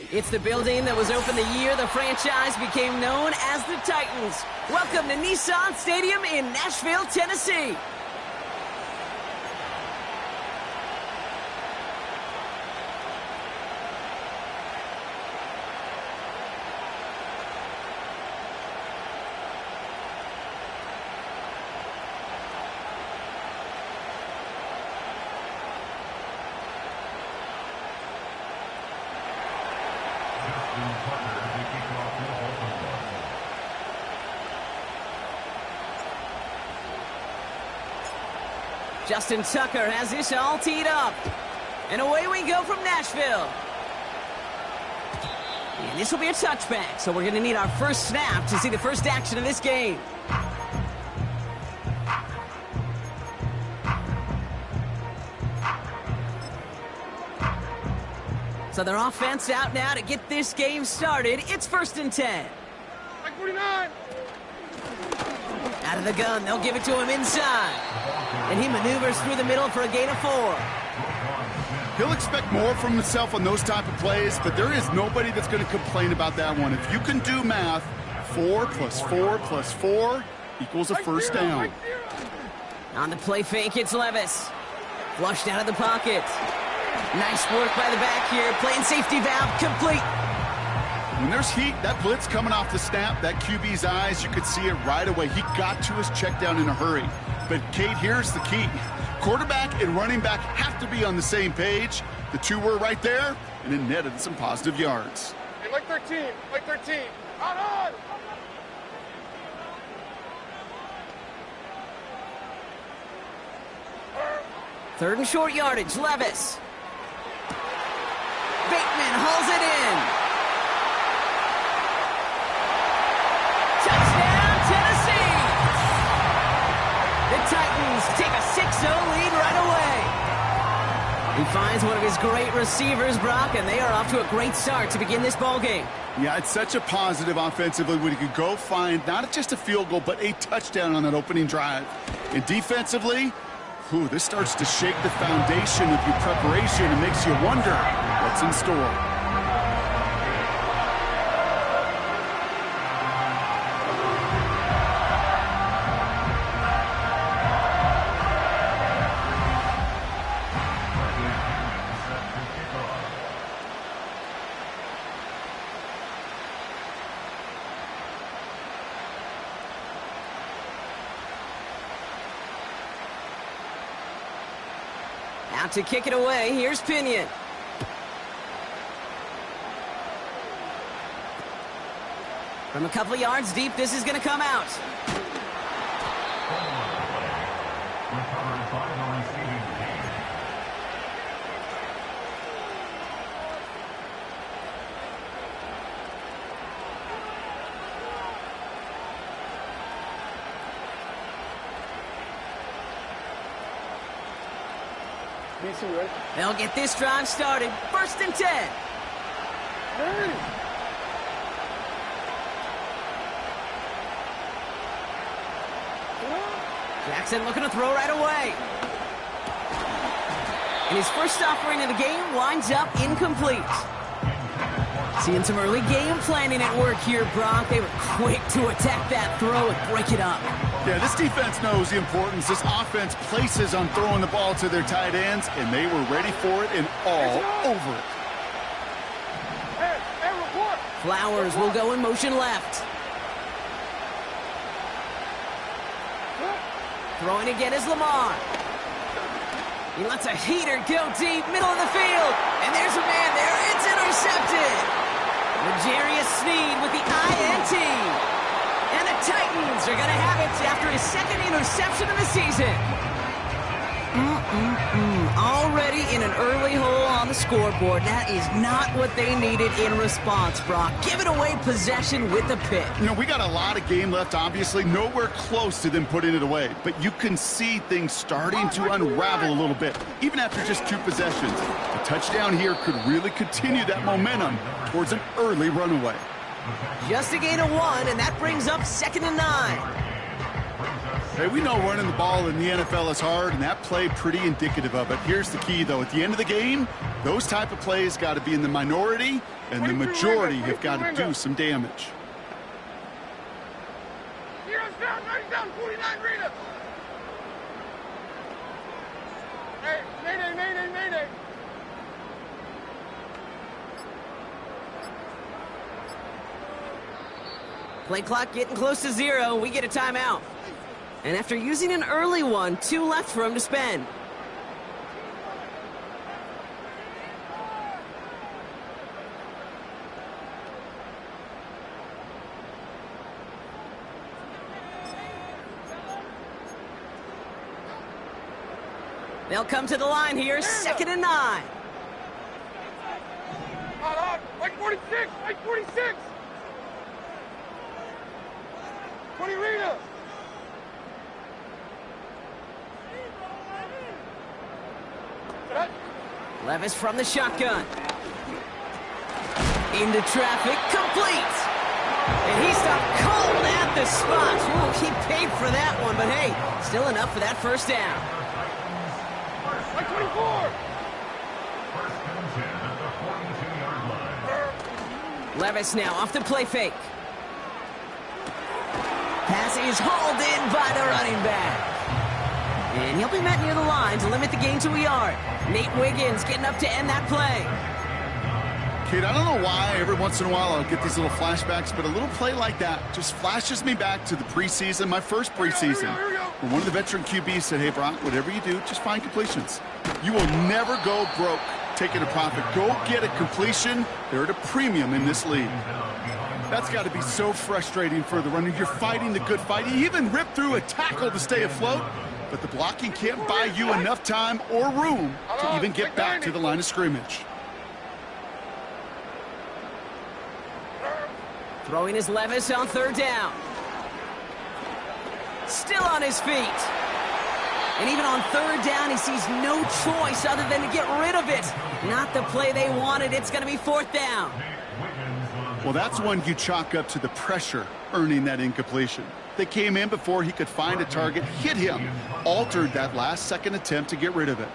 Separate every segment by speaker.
Speaker 1: It's the building that was opened the year the franchise became known as the Titans. Welcome to Nissan Stadium in Nashville, Tennessee. Justin Tucker has this all teed up. And away we go from Nashville. And this will be a touchback, so we're going to need our first snap to see the first action of this game. So their offense out now to get this game started. It's 1st and 10.
Speaker 2: Like 49.
Speaker 1: Out of the gun, they'll give it to him inside. And he maneuvers through the middle for a gain of 4.
Speaker 3: He'll expect more from himself on those type of plays, but there is nobody that's going to complain about that one. If you can do math, 4 plus 4 plus 4 equals a first down.
Speaker 1: On the play fake, it's Levis. Flushed out of the pocket. Nice work by the back here. Playing safety valve complete.
Speaker 3: When there's heat, that blitz coming off the snap, that QB's eyes, you could see it right away. He got to his check down in a hurry. But, Kate, here's the key. Quarterback and running back have to be on the same page. The two were right there, and it netted some positive yards.
Speaker 2: Hey, like 13. Like 13. On.
Speaker 1: 3rd and short yardage, Levis. Bateman hauls it in. Touchdown, Tennessee! The Titans take a 6-0 lead right away. He finds one of his great receivers, Brock, and they are off to a great start to begin this ballgame.
Speaker 3: Yeah, it's such a positive offensively when he could go find not just a field goal, but a touchdown on that opening drive. And defensively, this starts to shake the foundation of your preparation and makes you wonder what's in store.
Speaker 1: Out to kick it away, here's Pinion. From a couple of yards deep, this is going to come out. They'll get this drive started. 1st and 10.
Speaker 2: Hey.
Speaker 1: Jackson looking to throw right away. And his first offering of the game winds up incomplete. Seeing some early game planning at work here, Brock. They were quick to attack that throw and break it up.
Speaker 3: Yeah, this defense knows the importance this offense places on throwing the ball to their tight ends, and they were ready for it and all over it.
Speaker 2: Hey, report.
Speaker 1: Flowers will go in motion left. Throwing again is Lamar. He lets a heater go deep, middle of the field. And there's a man there. It's intercepted. L'Jarius Sneed with the INT. And the Titans are going to have it after his 2nd interception of the season. Already in an early hole on the scoreboard. That is not what they needed in response, Brock. Giving away possession with the pick.
Speaker 3: You know, we got a lot of game left, obviously. Nowhere close to them putting it away. But you can see things starting to unravel a little bit, even after just 2 possessions. A touchdown here could really continue that momentum towards an early runaway.
Speaker 1: Just a gain of 1, and that brings up 2nd and 9.
Speaker 3: Hey, we know running the ball in the NFL is hard, and that play pretty indicative of it. Here's the key, though. At the end of the game, those type of plays got to be in the minority, and the majority have got to do some damage.
Speaker 2: Heroes down, right down, 49 Rita. Hey, mayday.
Speaker 1: Play clock getting close to 0. We get a timeout. And after using an early one, 2 left for him to spend. They'll come to the line here, 2nd and 9.
Speaker 2: On, like 46, like 46. 20 Rita.
Speaker 1: Levis from the shotgun. Into traffic, complete. And he stopped cold at the spot. Ooh, he paid for that one, but hey, still enough for that first down.
Speaker 2: Like 24.
Speaker 1: Levis now off the play fake. Pass is hauled in by the running back. And he'll be met near the line to limit the gain to a yard. Nate Wiggins getting up to end that play.
Speaker 3: Kid, I don't know why every once in a while I'll get these little flashbacks, but a little play like that just flashes me back to the preseason, my first preseason, where one of the veteran QBs said, hey, Brock, whatever you do, just find completions. You will never go broke taking a profit. Go get a completion. They're at a premium in this league. That's got to be so frustrating for the runner. You're fighting the good fight. He even ripped through a tackle to stay afloat, but the blocking can't buy you enough time or room to even get back to the line of scrimmage.
Speaker 1: Throwing his Levis on 3rd down. Still on his feet. And even on 3rd down, he sees no choice other than to get rid of it. Not the play they wanted. It's going to be 4th down.
Speaker 3: Well, that's one you chalk up to the pressure earning that incompletion. They came in before he could find a target, hit him, altered that last-second attempt to get rid of it.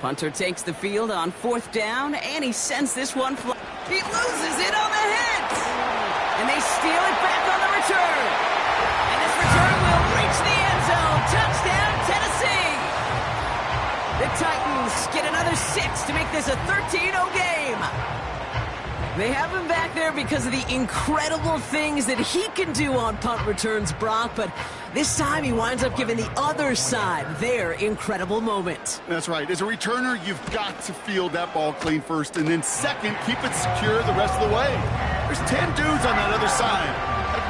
Speaker 1: Punter takes the field on 4th down, and he sends this one fly. He loses it on the hit! And they steal it back on the return. And this return will reach the end zone. Touchdown, Tennessee! The Titans get another 6 to make this a 13-0 game. They have him back there because of the incredible things that he can do on punt returns, Brock, but this time he winds up giving the other side their incredible moment.
Speaker 3: That's right. As a returner, you've got to field that ball clean first, and then second, keep it secure the rest of the way. There's 10 dudes on that other side.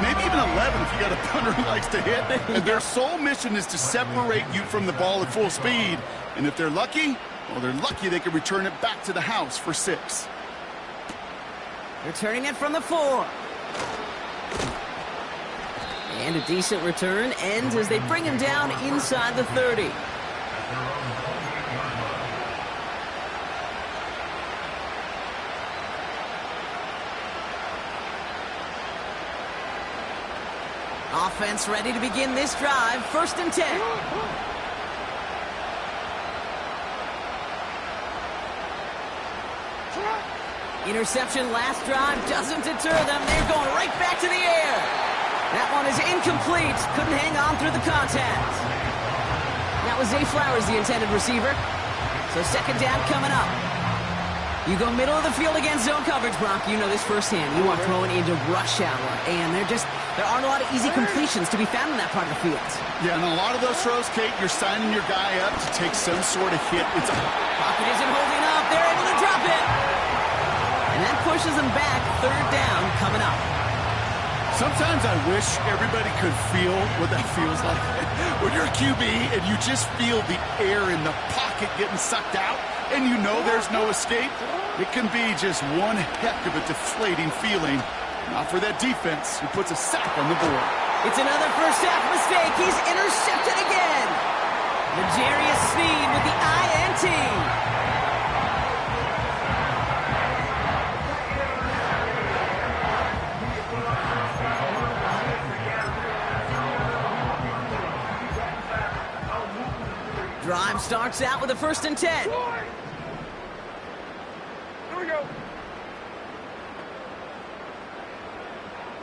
Speaker 3: Maybe even 11 if you got a punter who likes to hit. And their sole mission is to separate you from the ball at full speed. And if they're lucky, well, they're lucky they can return it back to the house for 6.
Speaker 1: Returning it from the 4. And a decent return ends as they bring him down inside the 30. Offense ready to begin this drive. 1st and 10. Interception last drive doesn't deter them. They're going right back to the air. That one is incomplete. Couldn't hang on through the contact. That was Zay Flowers, the intended receiver. So 2nd down coming up. You go middle of the field against zone coverage, Brock. You know this firsthand. You are throwing into rush hour. And there aren't a lot of easy completions to be found in that part of the field.
Speaker 3: Yeah, and a lot of those throws, Kate, you're signing your guy up to take some sort of hit.
Speaker 1: Pocket isn't holding up. They're able to drop it. And that pushes them back. 3rd down coming up.
Speaker 3: Sometimes I wish everybody could feel what that feels like. When you're a QB and you just feel the air in the pocket getting sucked out and you know there's no escape, it can be just one heck of a deflating feeling. Not for that defense who puts a sack on the board.
Speaker 1: It's another first half mistake. He's intercepted again. L'Jarius Sneed with the INT. Half starts out with a 1st and 10.
Speaker 2: Here we go.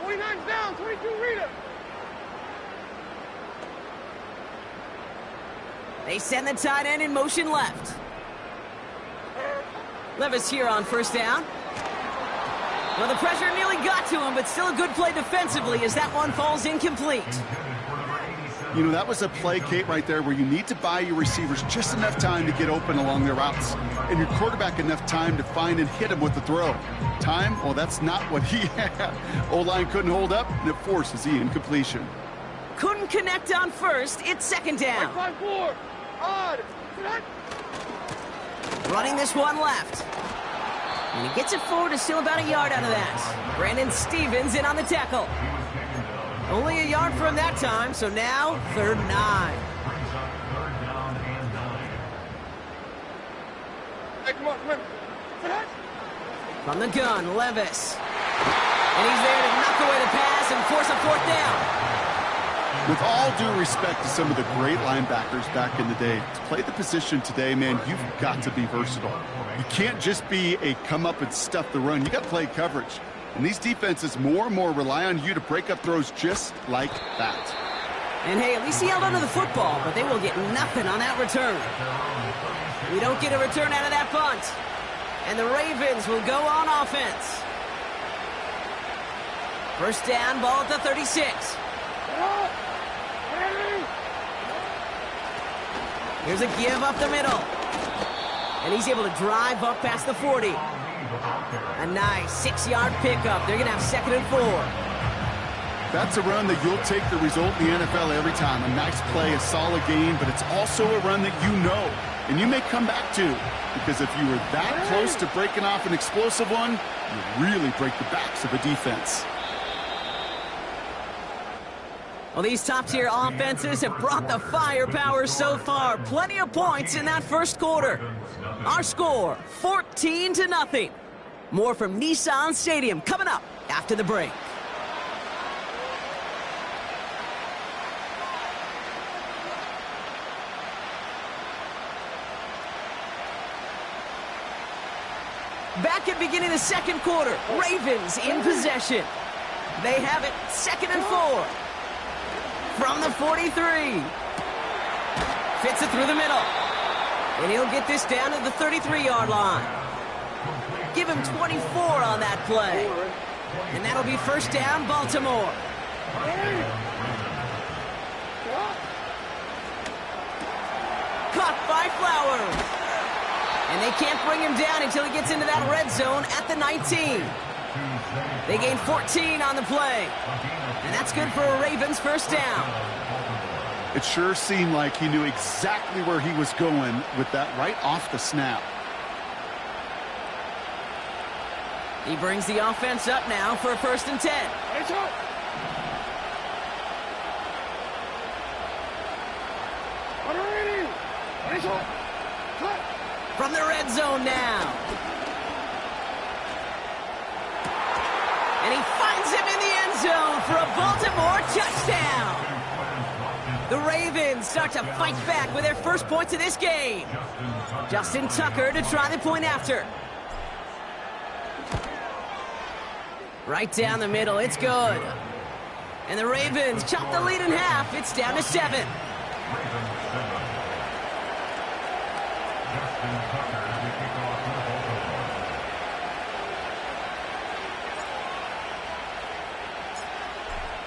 Speaker 2: 29's down. 22 Rita.
Speaker 1: They send the tight end in motion left. Levis here on 1st down. Well, the pressure nearly got to him, but still a good play defensively as that one falls incomplete.
Speaker 3: You know, that was a play, Kate, right there where you need to buy your receivers just enough time to get open along their routes, and your quarterback enough time to find and hit him with the throw. Time? Well, that's not what he had. O-line couldn't hold up, and it forces the incompletion.
Speaker 1: Couldn't connect on 1st. It's 2nd down.
Speaker 2: 5-4. Odd.
Speaker 1: Running this one left. And he gets it forward to still about a yard out of that. Brandon Stevens in on the tackle. Only a yard from that time, so now 3rd and 9.
Speaker 2: Hey, come on, come on.
Speaker 1: From the gun, Levis. And he's there to knock away the pass and force a 4th down.
Speaker 3: With all due respect to some of the great linebackers back in the day, to play the position today, man, you've got to be versatile. You can't just be a come up and stuff the run. You got to play coverage. And these defenses more and more rely on you to break up throws just like that.
Speaker 1: And hey, at least he held onto the football, but they will get nothing on that return. We don't get a return out of that punt. And the Ravens will go on offense. 1st down, ball at the 36. Here's a give up the middle. And he's able to drive up past the 40. A nice 6-yard pickup. They're going to have 2nd and 4.
Speaker 3: That's a run that you'll take the result in the NFL every time. A nice play, a solid game, but it's also a run that you know and you may come back to. Because if you were that close to breaking off an explosive one, you really break the backs of a defense.
Speaker 1: Well, these top-tier offenses have brought the firepower so far. Plenty of points in that 1st quarter. Our score, 14-0. More from Nissan Stadium coming up after the break. Back at beginning of the 2nd quarter, Ravens in possession. They have it 2nd and 4. From the 43. Fits it through the middle. And he'll get this down to the 33-yard line. Give him 24 on that play. And that'll be 1st down, Baltimore. Caught by Flowers. And they can't bring him down until he gets into that red zone at the 19. They gain 14 on the play. And that's good for a Ravens 1st down.
Speaker 3: It sure seemed like he knew exactly where he was going with that right off the snap.
Speaker 1: He brings the offense up now for a 1st and 10. From the red zone now. And he finds him in the end zone for a Baltimore touchdown. The Ravens start to fight back with their 1st points of this game. Justin Tucker to try the point after. Right down the middle, it's good. And the Ravens chop the lead in half. It's down to 7.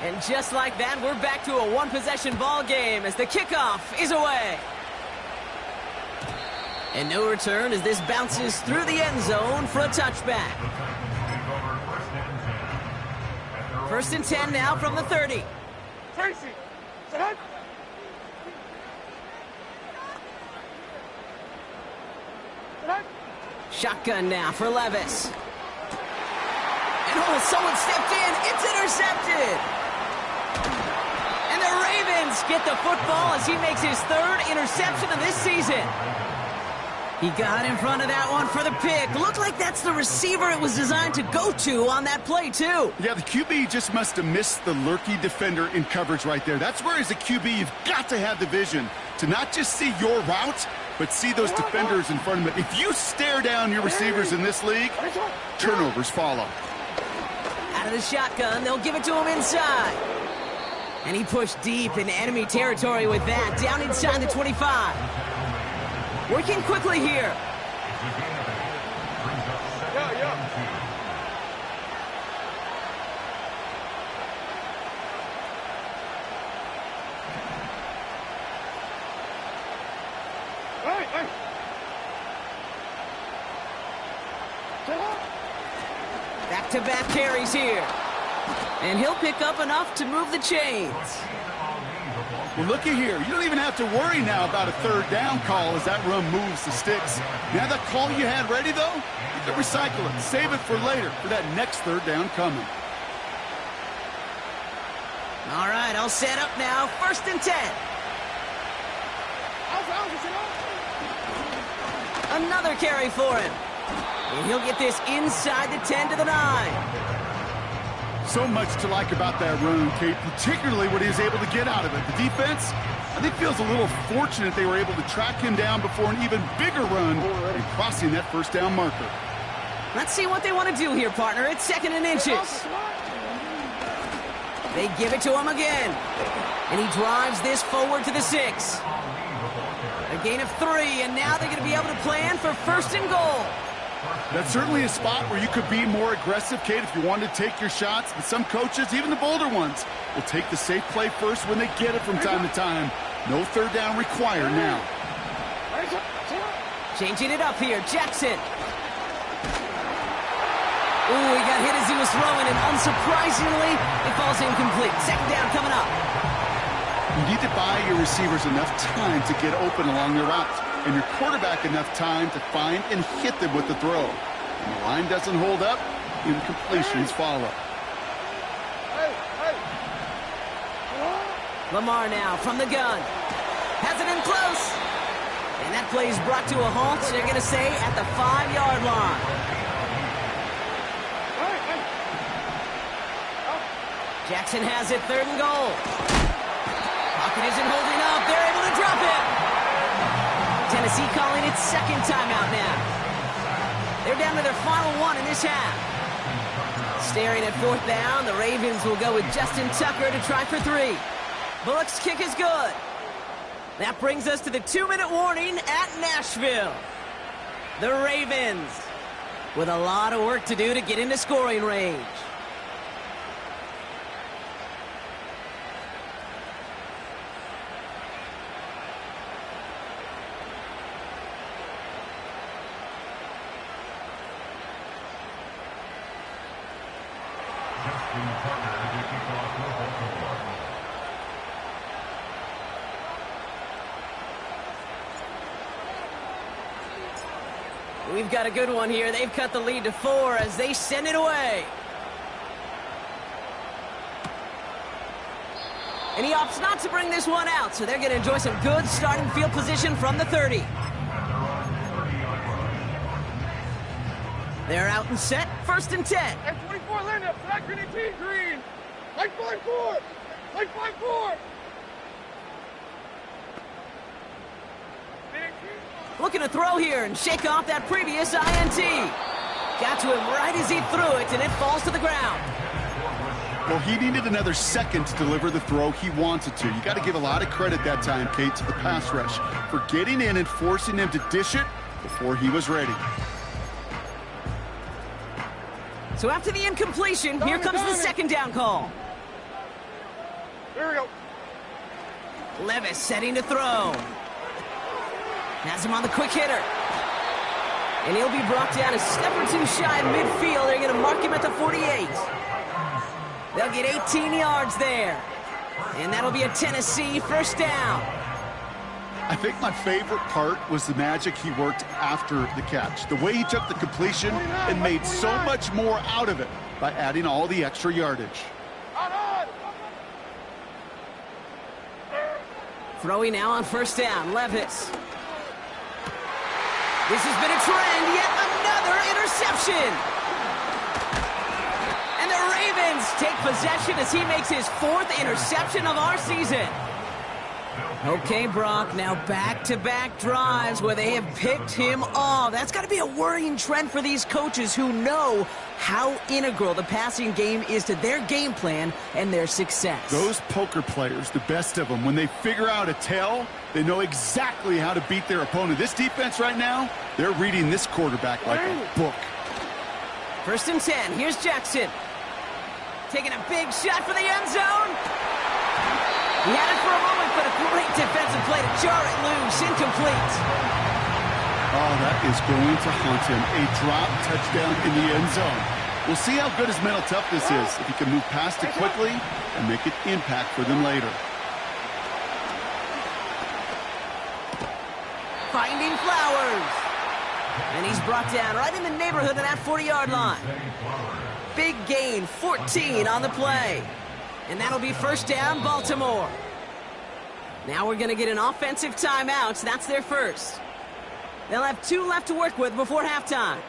Speaker 1: And just like that, we're back to a one-possession ball game as the kickoff is away. And no return as this bounces through the end zone for a touchback. 1st and 10 now from the 30.
Speaker 2: Tracy, set.
Speaker 1: Shotgun now for Levis. And oh, someone stepped in. It's intercepted. And the Ravens get the football as he makes his 3rd interception of this season. He got in front of that one for the pick. Looked like that's the receiver it was designed to go to on that play, too.
Speaker 3: Yeah, the QB just must have missed the lurky defender in coverage right there. That's where, as a QB, you've got to have the vision to not just see your route, but see those defenders in front of him. If you stare down your receivers in this league, turnovers follow.
Speaker 1: Out of the shotgun, they'll give it to him inside. And he pushed deep into enemy territory with that, down inside the 25. Working quickly here. Back-to-back carries here. And he'll pick up enough to move the chains.
Speaker 3: Well, looky here. You don't even have to worry now about a third down call as that run moves the sticks. Now that call you had ready, though, you can recycle it. Save it for later for that next third down coming.
Speaker 1: All right, all set up now. 1st and 10. Another carry for him. And he'll get this inside the 10 to the 9.
Speaker 3: So much to like about that run, Kate, particularly what he was able to get out of it. The defense, I think, feels a little fortunate they were able to track him down before an even bigger run and crossing that first down marker.
Speaker 1: Let's see what they want to do here, partner. It's 2nd and inches. They give it to him again. And he drives this forward to the 6. A gain of 3, and now they're going to be able to plan for 1st and goal.
Speaker 3: That's certainly a spot where you could be more aggressive, Kate, if you wanted to take your shots. But some coaches, even the bolder ones, will take the safe play first when they get it from time to time. No third down required now.
Speaker 1: Changing it up here, Jackson. Ooh, he got hit as he was throwing, and unsurprisingly, it falls incomplete. 2nd down coming up.
Speaker 3: You need to buy your receivers enough time to get open along their routes, and your quarterback enough time to find and hit them with the throw. When the line doesn't hold up, incompletions follow.
Speaker 1: Lamar now from the gun. Has it in close. And that play is brought to a halt, they're going to say, at the 5-yard line. Jackson has it, 3rd and goal. Pocket isn't holding up. They're able to drop it. Tennessee calling its 2nd timeout now. They're down to their final 1 in this half. Staring at 4th down, the Ravens will go with Justin Tucker to try for 3. Bullock's kick is good. That brings us to the 2-minute warning at Nashville. The Ravens with a lot of work to do to get into scoring range. We've got a good one here. They've cut the lead to 4 as they send it away. And he opts not to bring this one out, so they're going to enjoy some good starting field position from the 30. They're out and set. 1st and 10.
Speaker 2: F24 land up. Flag green and team green. Like 5-4. Like 5-4.
Speaker 1: Looking to throw here and shake off that previous INT. Got to him right as he threw it, and it falls to the ground.
Speaker 3: Well, he needed another second to deliver the throw he wanted to. You got to give a lot of credit that time, Kate, to the pass rush for getting in and forcing him to dish it before he was ready.
Speaker 1: So after the incompletion, here comes the 2nd down call.
Speaker 2: Here we go.
Speaker 1: Levis setting to throw. Has him on the quick hitter. And he'll be brought down a step or 2 shy of midfield. They're going to mark him at the 48. They'll get 18 yards there. And that'll be a Tennessee 1st down.
Speaker 3: I think my favorite part was the magic he worked after the catch. The way he took the completion and made so much more out of it by adding all the extra yardage.
Speaker 1: Throwing now on 1st down, Levis. This has been a trend, yet another interception. And the Ravens take possession as he makes his 4th interception of our season. Okay, Brock, now back-to-back drives where they have picked him off. That's got to be a worrying trend for these coaches who know how integral the passing game is to their game plan and their success.
Speaker 3: Those poker players, the best of them, when they figure out a tell, they know exactly how to beat their opponent. This defense right now, they're reading this quarterback like a book.
Speaker 1: 1st and 10. Here's Jackson. Taking a big shot for the end zone. He had it for a moment, but a great defensive play to jar it loose. Incomplete.
Speaker 3: Oh, that is going to haunt him. A drop touchdown in the end zone. We'll see how good his mental toughness is, if he can move past it quickly and make an impact for them later.
Speaker 1: Finding Flowers. And he's brought down right in the neighborhood of that 40-yard line. Big gain, 14 on the play. And that'll be 1st down, Baltimore. Now we're going to get an offensive timeout. That's their first. They'll have 2 left to work with before halftime.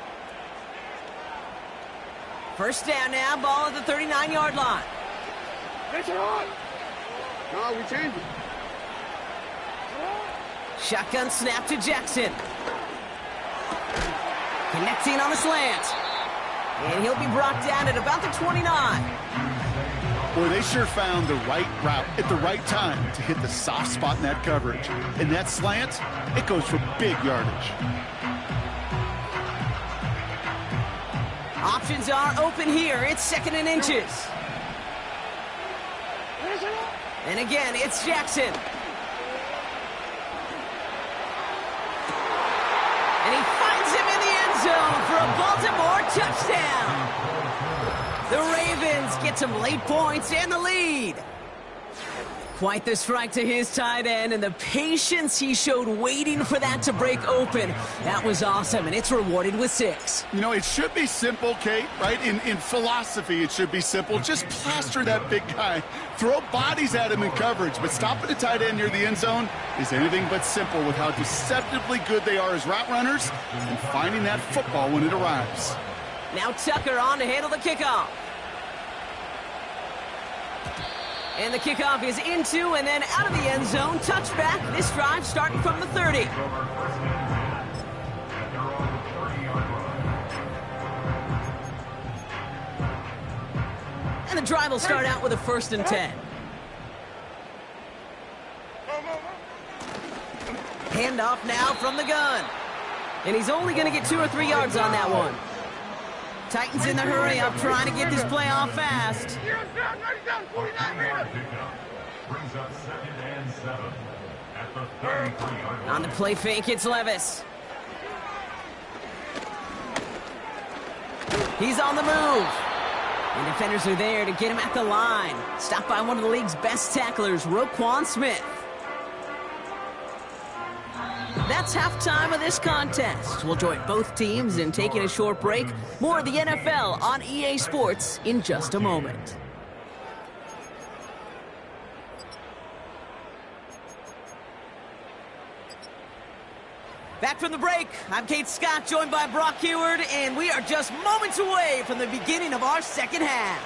Speaker 1: 1st down now, ball at the 39-yard line.
Speaker 2: It's on. No, we changed it.
Speaker 1: Shotgun snap to Jackson. Connecting on the slant. And he'll be brought down at about the 29.
Speaker 3: Boy, they sure found the right route at the right time to hit the soft spot in that coverage. And that slant, it goes for big yardage.
Speaker 1: Options are open here. It's 2nd and inches. And again, it's Jackson. And he finds him in the end zone for a Baltimore touchdown. The Ravens get some late points and the lead. Quite the strike to his tight end, and the patience he showed waiting for that to break open. That was awesome, and it's rewarded with 6.
Speaker 3: You know, it should be simple, Kate, right? In philosophy, it should be simple. Just plaster that big guy. Throw bodies at him in coverage, but stopping the tight end near the end zone is anything but simple with how deceptively good they are as route runners and finding that football when it arrives.
Speaker 1: Now Tucker on to handle the kickoff. And the kickoff is into and then out of the end zone. Touchback. This drive starting from the 30. And the drive will start out with a 1st and 10. Handoff now from the gun. And he's only going to get 2 or 3 yards on that one. Titans in the hurry up, trying to get this play off fast. On the play fake, it's Levis. He's on the move. And defenders are there to get him at the line. Stopped by one of the league's best tacklers, Roquan Smith. That's halftime of this contest. We'll join both teams in taking a short break. More of the NFL on EA Sports in just a moment. Back from the break, I'm Kate Scott, joined by Brock Huard, and we are just moments away from the beginning of our second half.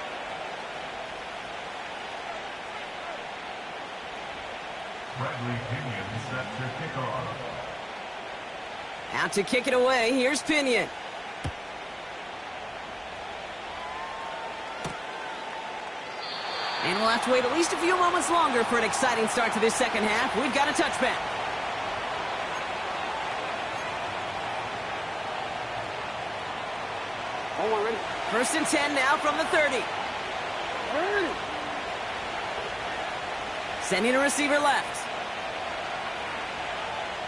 Speaker 4: Bradley Pinion set to kick off.
Speaker 1: Out to kick it away, here's Pinion. And we'll have to wait at least a few moments longer for an exciting start to this second half. We've got a touchback.
Speaker 2: Oh, we're ready.
Speaker 1: 1st and 10 now from the 30.
Speaker 2: Ready.
Speaker 1: Sending a receiver left.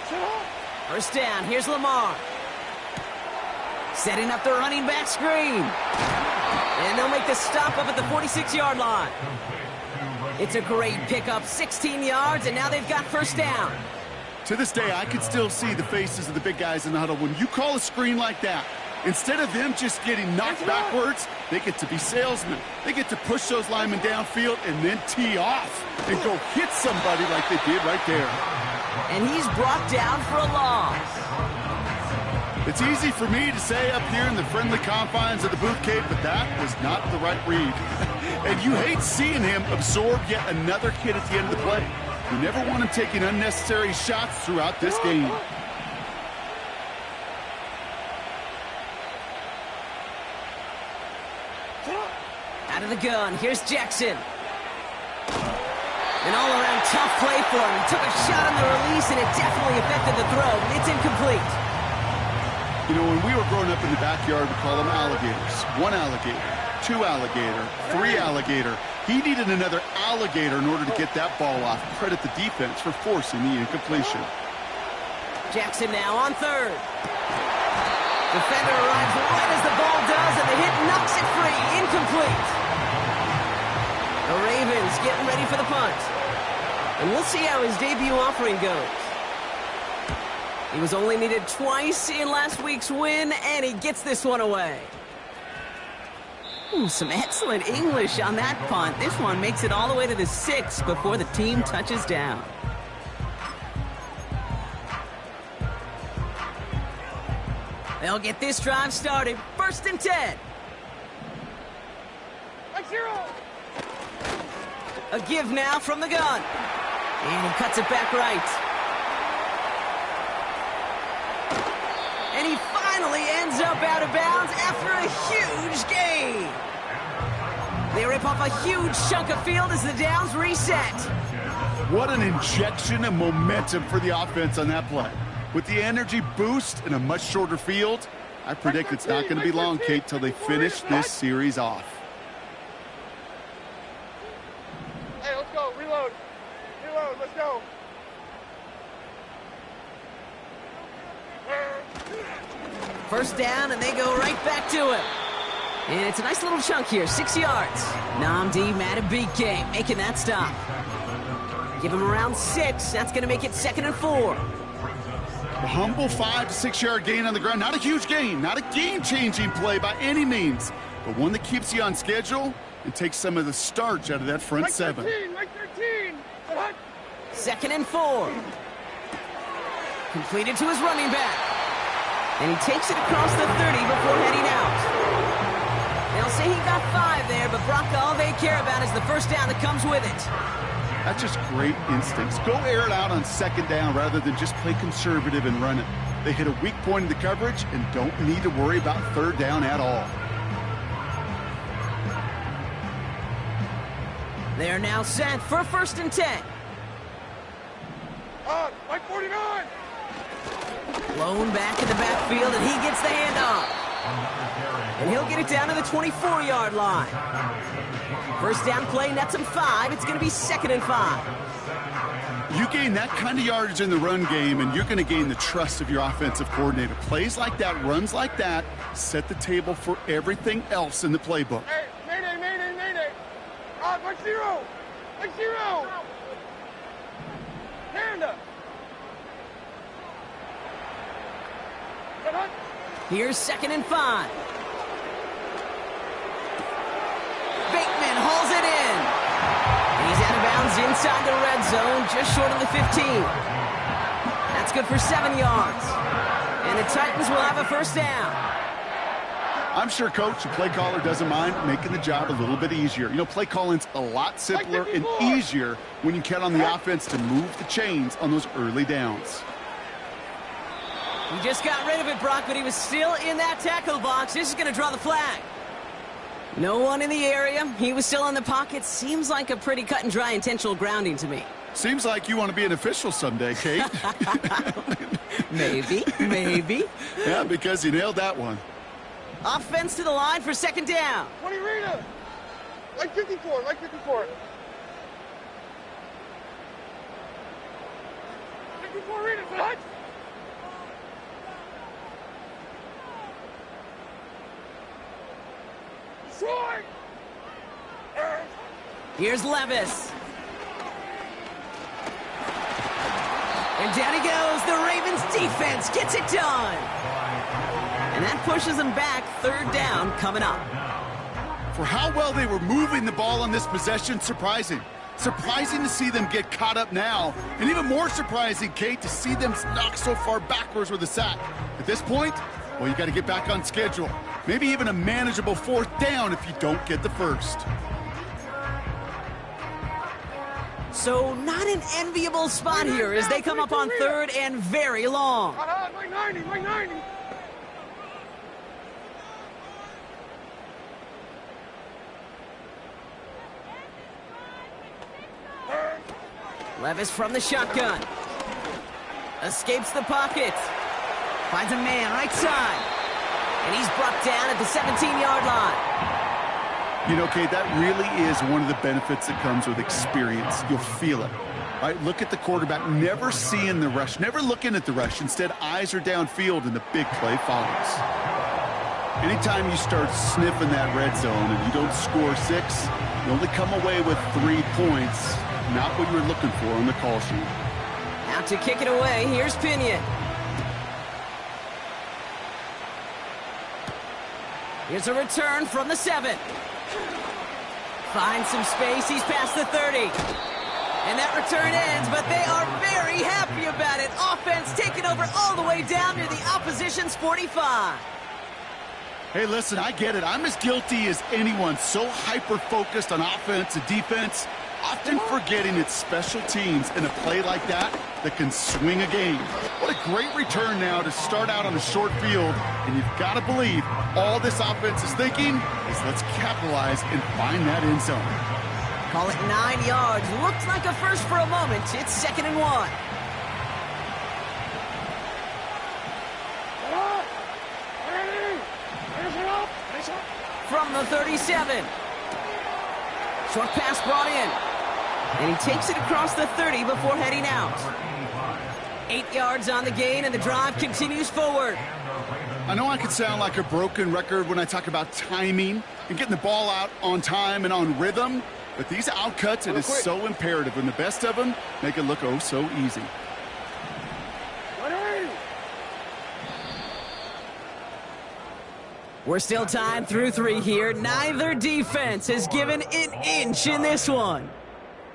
Speaker 2: Sit up.
Speaker 1: 1st down, here's Lamar. Setting up the running back screen. And they'll make the stop up at the 46-yard line. It's a great pickup, 16 yards, and now they've got 1st down.
Speaker 3: To this day, I can still see the faces of the big guys in the huddle. When you call a screen like that, instead of them just getting knocked backwards, they get to be salesmen. They get to push those linemen downfield and then tee off and go hit somebody like they did right there.
Speaker 1: And he's brought down for a loss.
Speaker 3: It's easy for me to say up here in the friendly confines of the booth, Kate, but that was not the right read. And you hate seeing him absorb yet another hit at the end of the play. You never want him taking unnecessary shots throughout this game.
Speaker 1: Out of the gun, here's Jackson. An all-around tough play for him. He took a shot on the release, and it definitely affected the throw. It's incomplete.
Speaker 3: You know, when we were growing up in the backyard, we call them alligators. 1 alligator, 2 alligator, 3 alligator. He needed another alligator in order to get that ball off. Credit the defense for forcing the incompletion.
Speaker 1: Jackson now on third. Defender arrives right as the ball does, and the hit knocks it free. Incomplete. The Ravens getting ready for the punt. And we'll see how his debut offering goes. He was only needed twice in last week's win, and he gets this one away. Ooh, some excellent English on that punt. This one makes it all the way to the 6 before the team touches down. They'll get this drive started. 1st and 10. A give now from the gun. And he cuts it back right. And he finally ends up out of bounds after a huge gain. They rip off a huge chunk of field as the downs reset.
Speaker 3: What an injection of momentum for the offense on that play. With the energy boost and a much shorter field, I predict it's not going to be long, Kate, till they finish this series off.
Speaker 2: Hey, let's go. Reload. Reload. Let's go.
Speaker 1: First down, and they go right back to him. And it's a nice little chunk here, 6 yards. Nnamdi Madubuike making that stop. Give him around 6. That's going to make it 2nd and 4.
Speaker 3: A humble 5 to 6 yard gain on the ground. Not a huge gain, not a game-changing play by any means, but one that keeps you on schedule and takes some of the starch out of that front 7.
Speaker 2: Right 13. What?
Speaker 1: 2nd and 4. Completed to his running back. And he takes it across the 30 before heading out. They'll say he got 5 there, but Brock, all they care about is the first down that comes with it.
Speaker 3: That's just great instincts. Go air it out on 2nd down rather than just play conservative and run it. They hit a weak point in the coverage and don't need to worry about 3rd down at all.
Speaker 1: They're now set for 1st and 10.
Speaker 2: Mike 49.
Speaker 1: Blown back in the backfield, and he gets the handoff. And he'll get it down to the 24-yard line. First down play, nets him 5. It's going to be 2nd and 5.
Speaker 3: You gain that kind of yardage in the run game, and you're going to gain the trust of your offensive coordinator. Plays like that, runs like that, set the table for everything else in the playbook.
Speaker 2: Hey, mayday, mayday, mayday. Mike 0. Mike 0. Panda.
Speaker 1: Here's 2nd and 5. Bateman hauls it in. He's out of bounds inside the red zone, just short of the 15. That's good for 7 yards. And the Titans will have a first down.
Speaker 3: I'm sure Coach, the play caller, doesn't mind making the job a little bit easier. You know, play calling's a lot simpler and easier when you count on the offense to move the chains on those early downs.
Speaker 1: He just got rid of it, Brock, but he was still in that tackle box. This is going to draw the flag. No one in the area. He was still in the pocket. Seems like a pretty cut and dry intentional grounding to me.
Speaker 3: Seems like you want to be an official someday, Kate.
Speaker 1: Maybe, maybe.
Speaker 3: Yeah, because you nailed that one.
Speaker 1: Offense to the line for 2nd down.
Speaker 2: 20 Rita. Like 54, like 54. 54 Rita, what? Short.
Speaker 1: Here's Levis. And down he goes. The Ravens defense gets it done. And that pushes them back. 3rd down coming up.
Speaker 3: For how well they were moving the ball on this possession, surprising. Surprising to see them get caught up now. And even more surprising, Kate, to see them knocked so far backwards with a sack. At this point, well, you got to get back on schedule. Maybe even a manageable 4th down if you don't get the first.
Speaker 1: So not an enviable spot here as they come up on third and very long.
Speaker 2: Like 90, like 90.
Speaker 1: Levis from the shotgun. Escapes the pocket. Finds a man right side. And he's brought down at the 17-yard line.
Speaker 3: You know, Kate, that really is one of the benefits that comes with experience. You'll feel it. Right? Look at the quarterback, never seeing the rush, never looking at the rush. Instead, eyes are downfield, and the big play follows. Anytime you start sniffing that red zone and you don't score 6, you only come away with 3 points. Not what you were looking for on the call sheet.
Speaker 1: Now to kick it away, here's Pinion. Here's a return from the 7. Finds some space, he's past the 30. And that return ends, but they are very happy about it. Offense taking over all the way down near the opposition's 45.
Speaker 3: Hey, listen, I get it. I'm as guilty as anyone. So hyper-focused on offense and defense, often forgetting it's special teams in a play like that can swing a game. What a great return now to start out on a short field, and you've got to believe all this offense is thinking is let's capitalize and find that end zone.
Speaker 1: Call it 9 yards. Looked like a first for a moment. It's 2nd and 1. From the 37. Short pass brought in. And he takes it across the 30 before heading out. 8 yards on the gain, and the drive continues forward.
Speaker 3: I know I could sound like a broken record when I talk about timing and getting the ball out on time and on rhythm, but these outcuts, it is so imperative, and the best of them make it look oh so easy.
Speaker 1: We're still tied through 3 here. Neither defense has given an inch in this one.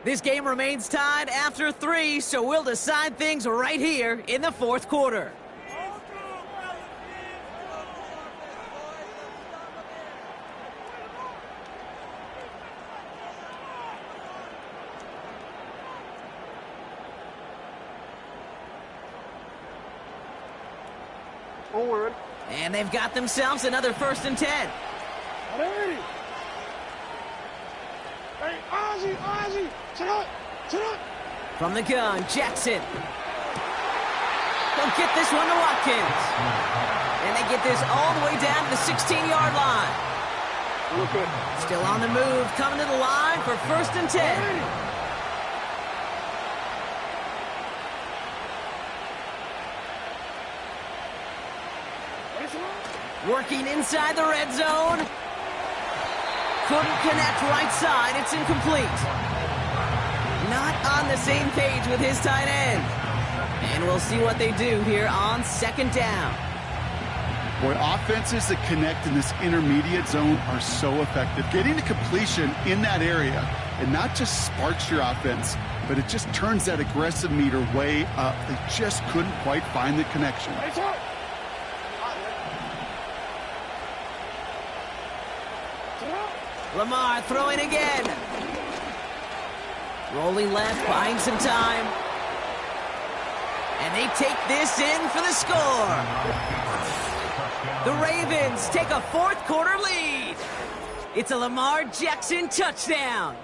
Speaker 1: This game remains tied after 3, so we'll decide things right here in the 4th quarter.
Speaker 2: Forward.
Speaker 1: And they've got themselves another 1st and 10.
Speaker 2: Hey, Ozzie, sit up.
Speaker 1: From the gun, Jackson. They'll get this one to Watkins. And they get this all the way down to the 16-yard line. Still on the move, coming to the line for 1st and 10. Working inside the red zone. Couldn't connect right side. It's incomplete. Not on the same page with his tight end. And we'll see what they do here on 2nd down.
Speaker 3: Boy, offenses that connect in this intermediate zone are so effective. Getting the completion in that area, it not just sparks your offense, but it just turns that aggressive meter way up. They just couldn't quite find the connection.
Speaker 1: Lamar throwing again. Rolling left, buying some time. And they take this in for the score. The Ravens take a 4th quarter lead. It's a Lamar Jackson touchdown.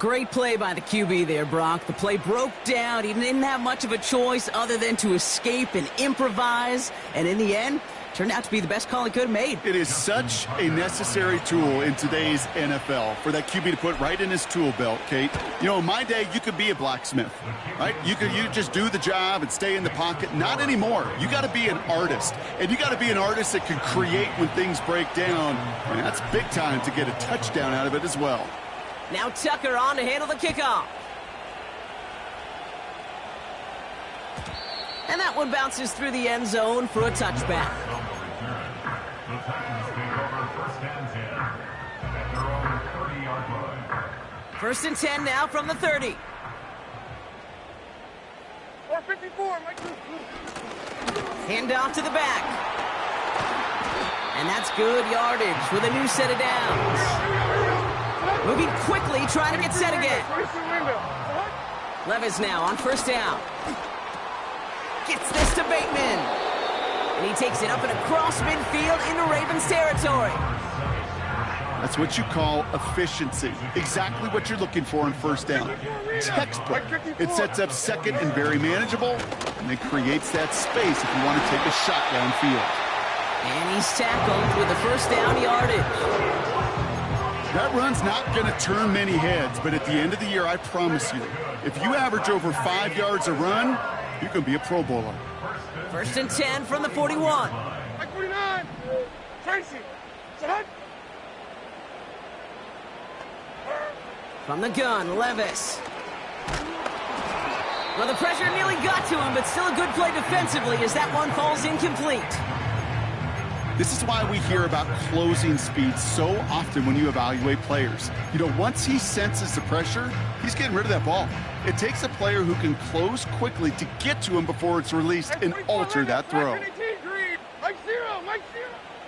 Speaker 1: Great play by the QB there, Brock. The play broke down. He didn't have much of a choice other than to escape and improvise. And in the end, turned out to be the best call he could have made.
Speaker 3: It is such a necessary tool in today's NFL for that QB to put right in his tool belt, Kate. You know, in my day, you could be a blacksmith, right? You just do the job and stay in the pocket. Not anymore. You got to be an artist, and you got to be an artist that can create when things break down, and that's big time to get a touchdown out of it as well.
Speaker 1: Now Tucker on to handle the kickoff. And that one bounces through the end zone for a touchback.
Speaker 4: The Titans take over 1st and 10 at their own 30-yard line.
Speaker 1: 1st and 10 now from the 30.
Speaker 2: 454, Mike.
Speaker 1: Hand off to the back. And that's good yardage with a new set of downs. Moving quickly, trying to get set again.
Speaker 2: 22 window.
Speaker 1: Levis now on first down. Gets this to Bateman. And he takes it up and across midfield into Ravens territory.
Speaker 3: That's what you call efficiency. Exactly what you're looking for on first down. Textbook. It sets up second and very manageable, and it creates that space if you want to take a shot downfield.
Speaker 1: And he's tackled with the first down yardage.
Speaker 3: That run's not going to turn many heads, but at the end of the year, I promise you, if you average over 5 yards a run, you can be a Pro Bowler.
Speaker 1: First and 10 from the 41.
Speaker 2: Like 49. Tracy. Set.
Speaker 1: From the gun, Levis. Well, the pressure nearly got to him, but still a good play defensively as that one falls incomplete.
Speaker 3: This is why we hear about closing speed so often when you evaluate players. You know, once he senses the pressure, he's getting rid of that ball. It takes a player who can close quickly to get to him before it's released and alter that throw.
Speaker 2: Mike zero.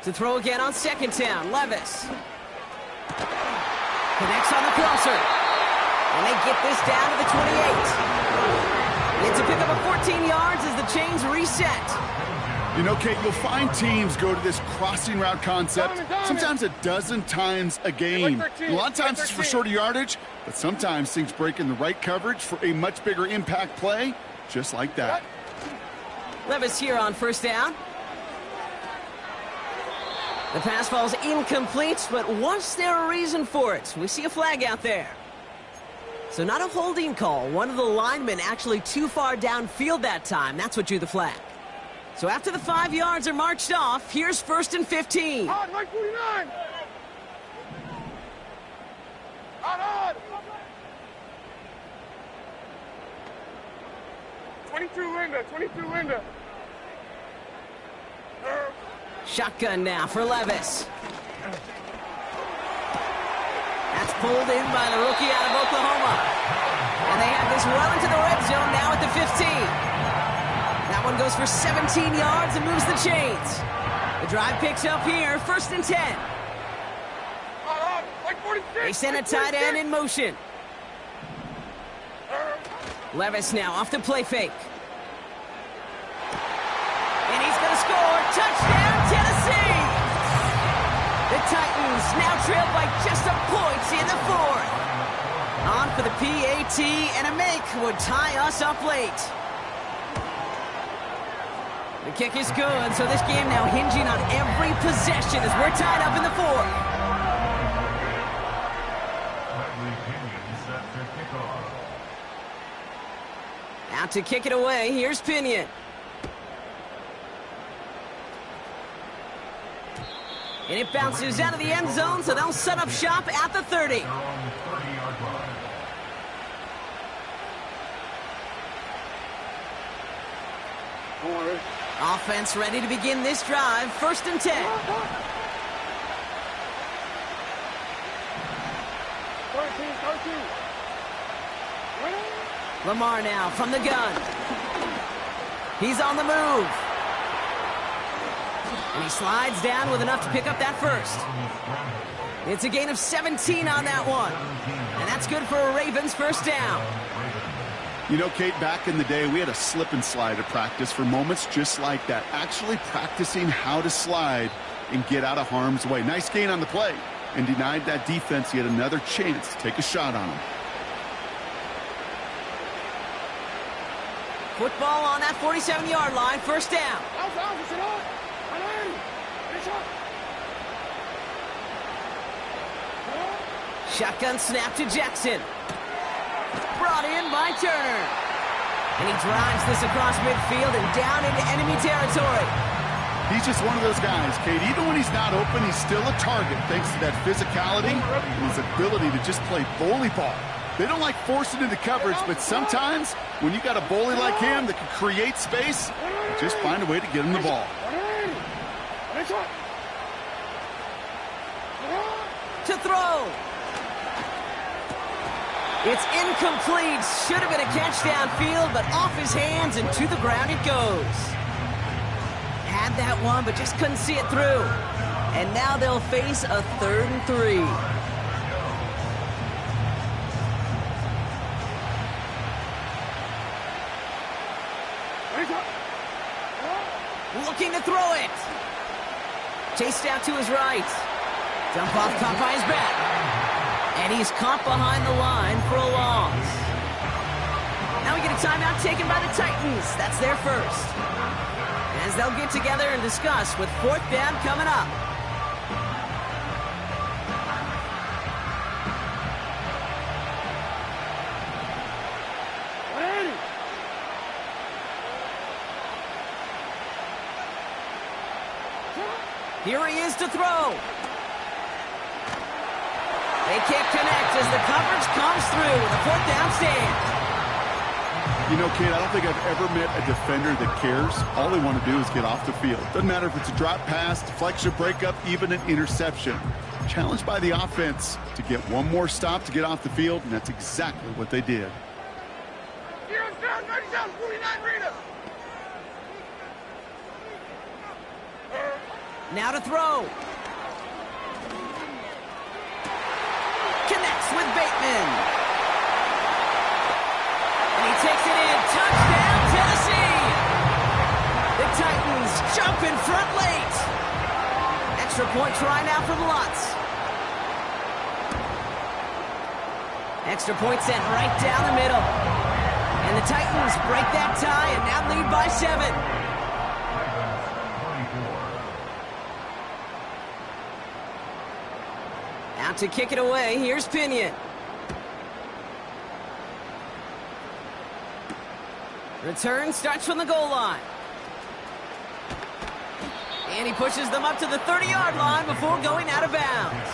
Speaker 1: To throw again on second down, Levis. Connects on the crosser. And they get this down to the 28. It's a pickup of 14 yards as the chains reset.
Speaker 3: You know, Kate, you'll find teams go to this crossing route concept sometimes a dozen times a game. A lot of times it's for shorter yardage, but sometimes things break in the right coverage for a much bigger impact play, just like that.
Speaker 1: Levis here on first down. The pass falls incomplete, but was there a reason for it? We see a flag out there. So not a holding call. One of the linemen actually too far downfield that time. That's what drew the flag. So after the 5 yards are marched off, here's first and 15.
Speaker 2: Odd, Mike 49. Odd. 22 window.
Speaker 1: Shotgun now for Levis. That's pulled in by the rookie out of Oklahoma. And they have this well into the red zone now at the 15. That one goes for 17 yards and moves the chains. The drive picks up here, first and 10.
Speaker 2: Like 46.
Speaker 1: They send a tight end in motion. Levis now off the play fake. And he's going to score. Touchdown, Tennessee! The Titans now trail by just a point in the fourth. On for the PAT, and a make would tie us up late. The kick is good, so this game now hinging on every possession as we're tied up in the fourth. Out to kick it away, here's Pinion. And it bounces out of the end zone, so they'll set up shop at the 30. Offense ready to begin this drive. First and 10.
Speaker 2: 13.
Speaker 1: Lamar now from the gun. He's on the move. And he slides down with enough to pick up that first. It's a gain of 17 on that one. And that's good for a Ravens first down.
Speaker 3: You know, Kate, back in the day, we had a slip and slide at practice for moments just like that. Actually practicing how to slide and get out of harm's way. Nice gain on the play. And denied that defense yet another chance to take a shot on him.
Speaker 1: Football on that 47-yard line, first down. Shotgun snap to Jackson. Brought in by Turner. And he drives this across midfield and down into enemy territory.
Speaker 3: He's just one of those guys, Kate. Even when he's not open, he's still a target thanks to that physicality and his ability to just play bully ball. They don't like forcing into coverage, but sometimes when you got a bully like him that can create space, just find a way to get him the ball.
Speaker 1: To throw. It's incomplete. Should have been a catch downfield, but off his hands and to the ground it goes. Had that one, but just couldn't see it through. And now they'll face a 3rd and 3. throw it. Chased out to his right. Dump off caught by his back. And he's caught behind the line for a loss. Now we get a timeout taken by the Titans. That's their first. As they'll get together and discuss with fourth down coming up. Here he is to throw. They can't connect as the coverage comes through with a fourth down stand.
Speaker 3: You know, kid, I don't think I've ever met a defender that cares. All they want to do is get off the field. Doesn't matter if it's a drop pass, deflection, breakup, even an interception. Challenged by the offense to get one more stop to get off the field, and that's exactly what they did.
Speaker 2: Here on down, 90 49 Rita.
Speaker 1: Now to throw. Connects with Bateman. And he takes it in. Touchdown, Tennessee. The Titans jump in front late. Extra point try now from Lutz. Extra point sent right down the middle. And the Titans break that tie and now lead by 7. Out to kick it away, here's Pinion. Return starts from the goal line. And he pushes them up to the 30-yard line before going out of bounds.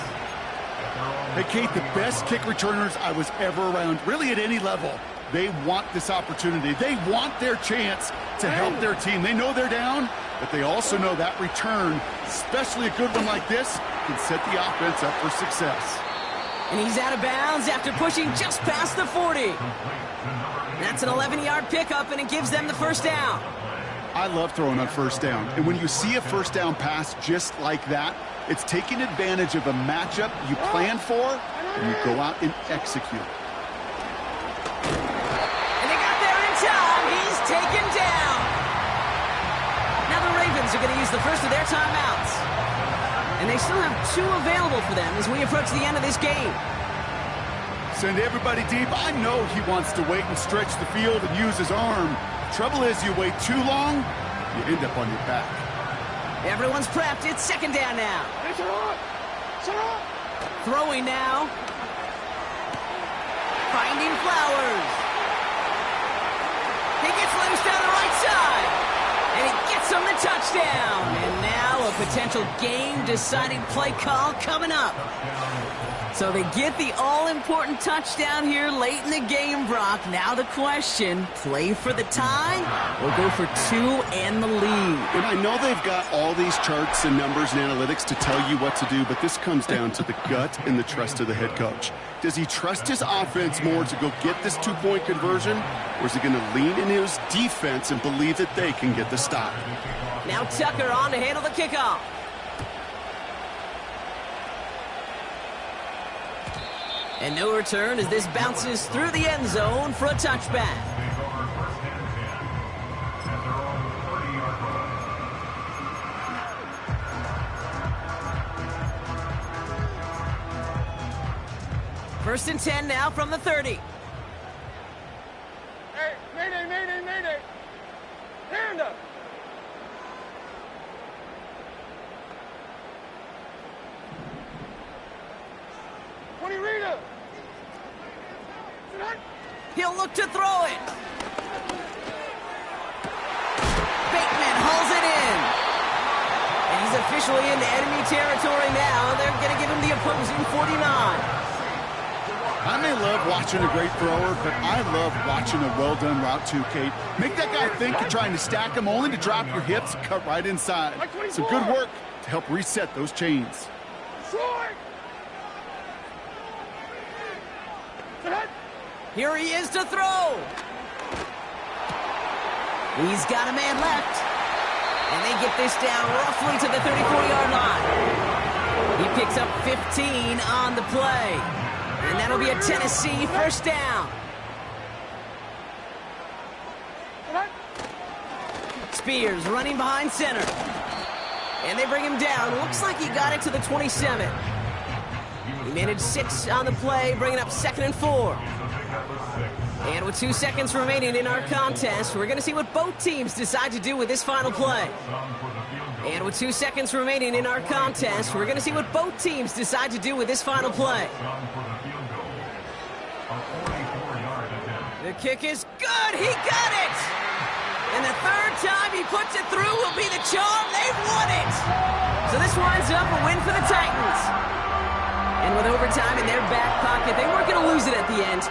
Speaker 3: Hey, Kate, the best kick returners I was ever around, really at any level, they want this opportunity. They want their chance to help their team. They know they're down, but they also know that return, especially a good one like this, can set the offense up for success.
Speaker 1: And he's out of bounds after pushing just past the 40. That's an 11-yard pickup, and it gives them the first down.
Speaker 3: I love throwing on first down. And when you see a first down pass just like that, it's taking advantage of a matchup you plan for, and you go out and execute.
Speaker 1: And they got there in time. He's taken down. Now the Ravens are going to use the first of their timeouts. And they still have 2 available for them as we approach the end of this game.
Speaker 3: Send everybody deep. I know he wants to wait and stretch the field and use his arm. Trouble is, you wait too long, you end up on your back.
Speaker 1: Everyone's prepped. It's second down now.
Speaker 2: Hey, shut up! Shut up!
Speaker 1: Throwing now. Finding Flowers. He gets loose down the right side. And he gets him the touchdown. And now a potential game-deciding play call coming up. So they get the all-important touchdown here late in the game, Brock. Now the question, play for the tie or go for 2 and the lead?
Speaker 3: And I know they've got all these charts and numbers and analytics to tell you what to do, but this comes down to the gut and the trust of the head coach. Does he trust his offense more to go get this 2-point conversion, or is he going to lean in his defense and believe that they can get the stop?
Speaker 1: Now Tucker on to handle the kickoff. And no return as this bounces through the end zone for a touchback. First and 10 now from the 30.
Speaker 2: Hey, mayday, mayday, mayday! Hand up! Rita!
Speaker 1: He'll look to throw it. Bateman hauls it in. And he's officially into enemy territory now. They're going to give him the opposing 49.
Speaker 3: I may love watching a great thrower, but I love watching a well-done route too, Kate. Make that guy think you're trying to stack him only to drop your hips and cut right inside. So good work to help reset those chains.
Speaker 1: Here he is to throw. He's got a man left. And they get this down roughly to the 34-yard line. He picks up 15 on the play. And that'll be a Tennessee first down. Spears running behind center. And they bring him down. Looks like he got it to the 27. He managed 6 on the play, bringing up 2nd and 4. And with 2 seconds remaining in our contest, we're going to see what both teams decide to do with this final play. And with 2 seconds remaining in our contest, we're going to see what both teams decide to do with this final play. The kick is good. He got it. And the third time he puts it through will be the charm. They've won it. So this winds up a win for the Titans. And with overtime in their back pocket, they weren't going to lose it at the end.